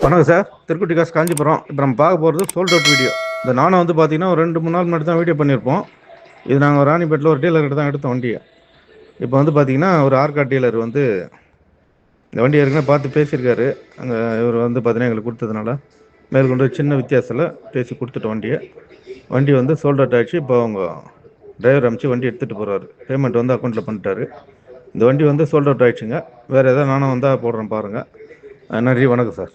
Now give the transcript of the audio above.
வணக்கம் சார். திருக்குட்டி காசு காஞ்சிபுரம். இப்போ நம்ம பார்க்க போகிறது சோல்ட் அவுட் வீடியோ. இந்த நானும் வந்து பார்த்தீங்கன்னா ஒரு 2-3 நாள் முன்னாடி தான் வீடியோ பண்ணியிருப்போம். இது நாங்கள் ராணிப்பேட்டில் ஒரு டீலர்கிட்ட தான் எடுத்த வண்டியை. இப்போ வந்து பார்த்தீங்கன்னா ஒரு ஆர்காட் டீலர் வந்து இந்த வண்டி ஏற்கனவே பார்த்து பேசியிருக்காரு. அங்கே இவர் வந்து பார்த்தீங்கன்னா எங்களுக்கு கொடுத்ததுனால மேற்கொண்டு சின்ன வித்தியாசத்தில் பேசி கொடுத்துட்ட வண்டி வந்து சோல்ட் அவுட் ஆகிடுச்சு. இப்போ அவங்க டிரைவர் அனுப்பிச்சு வண்டி எடுத்துகிட்டு போகிறாரு. பேமெண்ட் வந்து அக்கௌண்ட்டில் பண்ணிட்டாரு. இந்த வண்டி வந்து சோல்ட் அவுட் ஆகிடுச்சுங்க. வேறு எதாவது நானும் வந்தால் போடுறேன் பாருங்கள். நன்றி, வணக்கம் சார்.